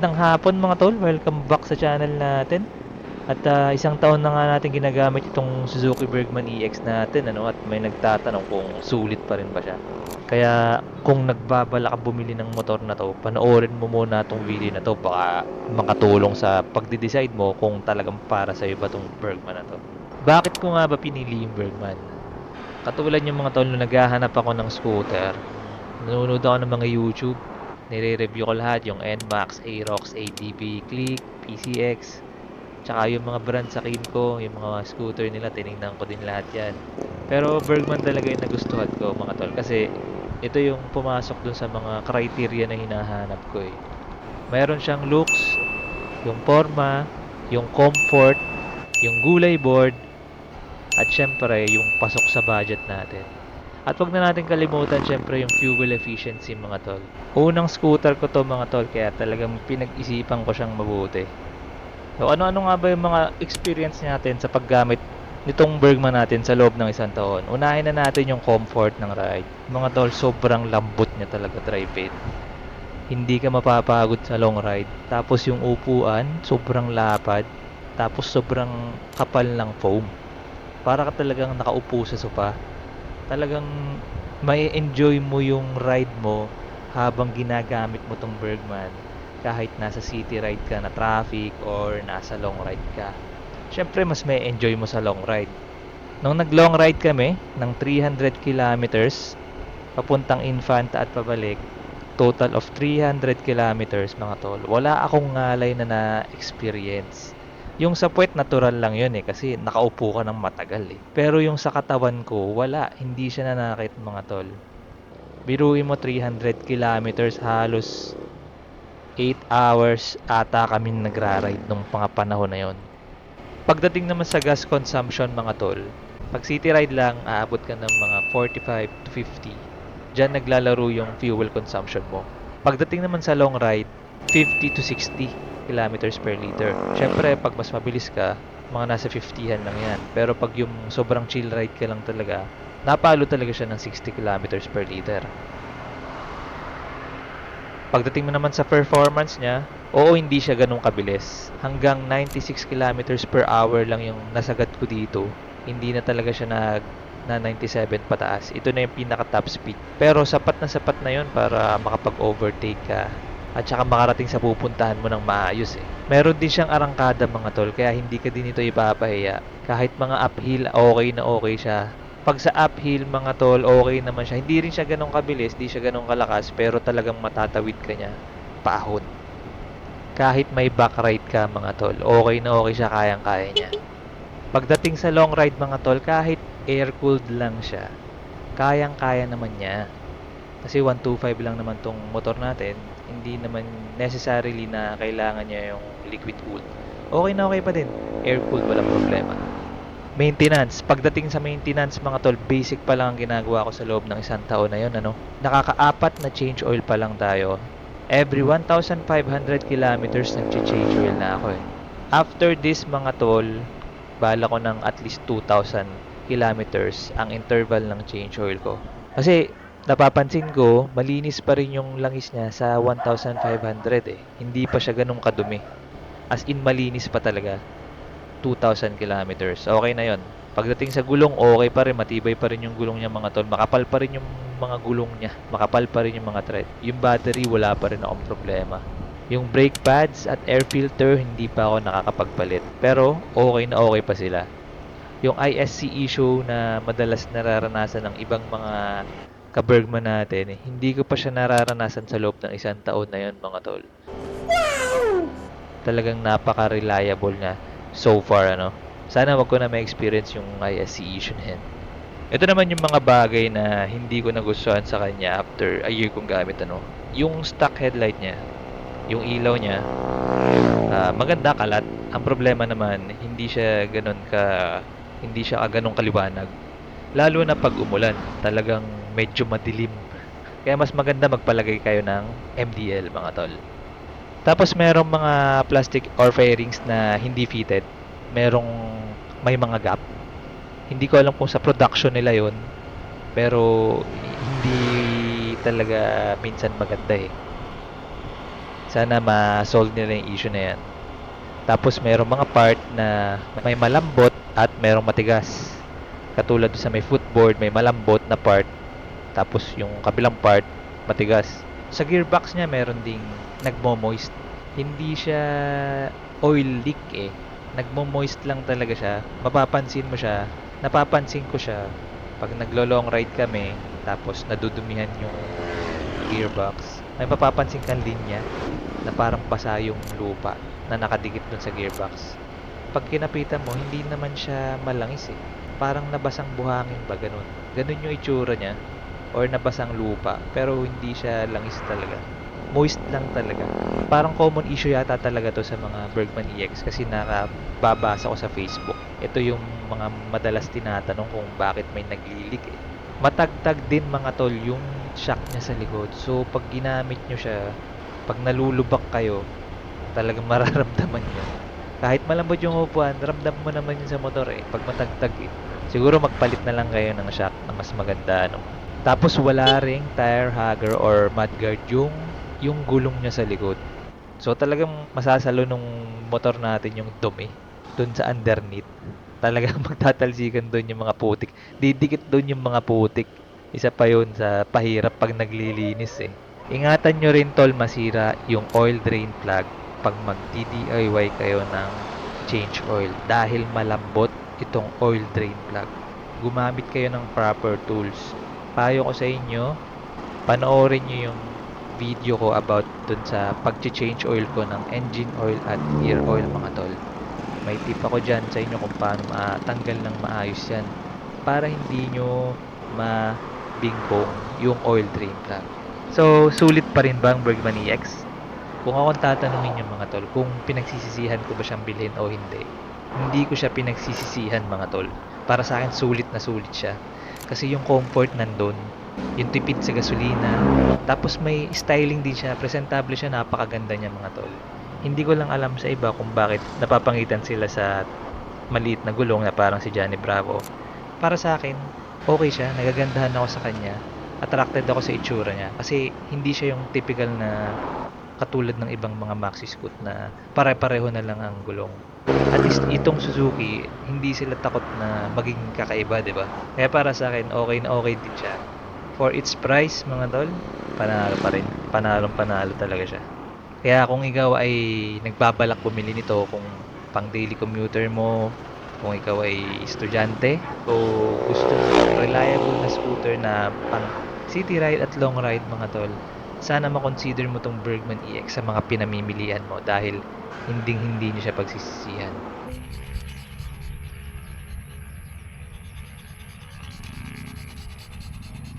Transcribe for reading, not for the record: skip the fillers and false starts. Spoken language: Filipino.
Ng hapon mga tol, welcome back sa channel natin. At isang taon na nga natin ginagamit itong Suzuki Bergman EX natin, ano, at may nagtatanong kung sulit pa rin ba siya. Kaya kung nagbabala ka bumili ng motor na to, panoorin mo muna itong video na to, baka makatulong sa pagde-decide mo kung talagang para sa'yo ba itong Bergman na to. Bakit ko nga ba pinili yung Bergman? Katulad yung mga tol na naghahanap ako ng scooter, nanonood ako ng mga YouTube, nire-review ko lahat yung NMAX, Aerox, ATV, Click, PCX, tsaka yung mga brand sa Kinko, yung mga scooter nila, tinignan ko din lahat yan. Pero Bergman talaga yung nagustuhan ko mga tol kasi ito yung pumasok dun sa mga criteria na hinahanap ko eh. Mayroon siyang looks, yung forma, yung comfort, yung gulay board, at syempre yung pasok sa budget natin. At wag na natin kalimutan syempre yung fuel efficiency mga tol. Unang scooter ko to mga tol kaya talagang pinag-isipan ko siyang mabuti. So ano-ano nga ba yung mga experience natin sa paggamit nitong Bergman natin sa loob ng isang taon? Unahin na natin yung comfort ng ride. Mga tol, sobrang lambot niya talaga drive it. Hindi ka mapapagod sa long ride. Tapos yung upuan, sobrang lapad. Tapos sobrang kapal ng foam. Para ka talagang nakaupo sa sofa. Talagang may enjoy mo yung ride mo habang ginagamit mo tong Bergman kahit nasa city ride ka na traffic or nasa long ride ka. Siyempre mas may enjoy mo sa long ride. Nung nag long ride kami ng 300 kilometers papuntang Infanta at pabalik, total of 300 kilometers mga tol, wala akong ngalay na na-experience. Yung sa puwet natural lang yun eh kasi nakaupo ka ng matagal eh. Pero yung sa katawan ko, wala. Hindi siya nanakit mga tol. Biruin mo 300 kilometers, halos 8 hours ata kami nagra-ride nung mga panahon na yon. Pagdating naman sa gas consumption mga tol, pag city ride lang, aabot ka ng mga 45 to 50. Diyan naglalaro yung fuel consumption mo. Pagdating naman sa long ride, 50 to 60 kilometers per liter. Siyempre, pag mas mabilis ka, mga nasa 50-han lang yan. Pero pag yung sobrang chill ride ka lang talaga, napalo talaga siya ng 60 kilometers per liter. Pagdating mo naman sa performance niya, oo, hindi siya ganun kabilis. Hanggang 96 kilometers per hour lang yung nasagad ko dito. Hindi na talaga siya na 97 pataas. Ito na yung pinaka top speed. Pero sapat na yon para makapag-overtake ka at saka makarating sa pupuntahan mo ng maayos eh. Meron din siyang arangkada mga tol, kaya hindi ka din ito ipapahiya. Kahit mga uphill, okay na okay siya. Pag sa uphill mga tol, okay naman siya. Hindi rin siya ganun kabilis, hindi siya ganun kalakas, pero talagang matatawid ka niya paahon. Kahit may back ride ka mga tol, okay na okay siya, kayang-kaya niya. Pagdating sa long ride mga tol, kahit air-cooled lang siya, kayang-kaya naman niya. Kasi 125 lang naman tong motor natin, hindi naman necessarily na kailangan niya yung liquid cooled. Okay na okay pa din, air-cooled walang problema. Maintenance. Pagdating sa maintenance mga tol, basic pa lang ang ginagawa ko sa loob ng isang taon na yun, ano. Nakakaapat na change oil pa lang tayo. Every 1,500 kilometers nag-change oil na ako eh. After this mga tol, bala ko ng at least 2,000 kilometers ang interval ng change oil ko. Kasi napapansin ko, malinis pa rin yung langis niya sa 1,500 eh. Hindi pa siya ganun kadumi. As in malinis pa talaga. 2,000 kilometers. Okay na yon. Pagdating sa gulong, okay pa rin. Matibay pa rin yung gulong niya mga tol. Makapal pa rin yung mga gulong niya. Makapal pa rin yung mga thread. Yung battery, wala pa rin akong problema. Yung brake pads at air filter, hindi pa ako nakakapagpalit. Pero, okay pa sila. Yung ISC issue na madalas nararanasan ng ibang mga ka-Bergman natin, hindi ko pa siya nararanasan sa loob ng isang taon na yon mga tol. Talagang napaka-reliable niya so far, ano. Sana wag ko na ma-experience yung ISC issue na yan. Ito naman yung mga bagay na hindi ko nagustuhan sa kanya after a year kong gamit, ano. Yung stock headlight niya, yung ilaw niya, maganda, kalat. Ang problema naman, hindi siya ganun kaliwanag. Lalo na pag umulan, talagang medyo madilim. Kaya mas maganda magpalagay kayo ng MDL mga tol. Tapos merong mga plastic or fairings na hindi fitted. Merong may mga gap. Hindi ko alam kung sa production nila yon, pero hindi talaga minsan maganda eh. Sana ma-solve nila yung issue na yan. Tapos merong mga part na may malambot at merong matigas. Katulad doon sa may footboard, may malambot na part. Tapos yung kabilang part, matigas. Sa gearbox niya, meron ding nagmo-moist. Hindi siya oil leak eh. Nagmo-moist lang talaga siya. Mapapansin mo siya. Napapansin ko siya pag naglo-long ride kami, tapos nadudumihan yung gearbox. May mapapansin kang linya na parang basa yung lupa na nakadikit dun sa gearbox. Pag kinapitan mo, hindi naman siya malangis eh. Parang nabasang buhangin ba, ganun. Ganun yung itsura niya. Or nabasang lupa. Pero hindi siya langis talaga. Moist lang talaga. Parang common issue yata talaga to sa mga Bergman EX kasi nakababasa ko sa Facebook. Ito yung mga madalas tinatanong kung bakit may naglilik eh. Matagtag din mga tol yung shock niya sa likod. So pag ginamit nyo siya, pag nalulubak kayo, talagang mararamdaman nyo. Kahit malambot yung upuan, ramdam mo naman yun sa motor eh. Pag matagtag eh. Siguro magpalit na lang kayo ng shock na mas maganda ano. Tapos wala ring tire hugger or mudguard yung gulong niya sa likod. So talagang masasalo nung motor natin yung dumi dun sa underneath. Talagang magtatalsikan dun yung mga putik. Didikit dun yung mga putik. Isa pa yun sa pahirap pag naglilinis eh. Ingatan nyo rin tol masira yung oil drain plug pag mag-DIY kayo ng change oil dahil malambot itong oil drain plug. Gumamit kayo ng proper tools. Payo ko sa inyo, panoorin nyo yung video ko about dun sa pag-change oil ko ng engine oil at gear oil mga tol. May tip ako dyan sa inyo kung paano matanggal ng maayos yan para hindi nyo mabingkong yung oil drain plug. So, sulit pa rin ba ang Bergman EX? Kung akong tatanungin yung mga tol, kung pinagsisisihan ko ba siyang bilhin o hindi, hindi ko siya pinagsisisihan mga tol. Para sa akin, sulit na sulit siya. Kasi yung comfort nandun, yung tipid sa gasolina, tapos may styling din siya, presentable siya, napakaganda niya mga tol. Hindi ko lang alam sa iba kung bakit napapangitan sila sa maliit na gulong na parang si Johnny Bravo. Para sa akin, okay siya, nagagandahan ako sa kanya, attracted ako sa itsura niya kasi hindi siya yung typical na katulad ng ibang mga maxi scoot na pare-pareho na lang ang gulong. At least itong Suzuki, hindi sila takot na maging kakaiba, 'di ba? Kaya para sa akin, okay na okay din siya. For its price, mga tol, panalo pa rin. Panalong panalo talaga siya. Kaya kung ikaw ay nagbabalak bumili nito, kung pang daily commuter mo, kung ikaw ay estudyante, o gusto mo reliable na scooter na pang city ride at long ride mga tol, sana makonsider mo tong Bergman EX sa mga pinamimilian mo dahil hindi niyo siya pagsisisihan.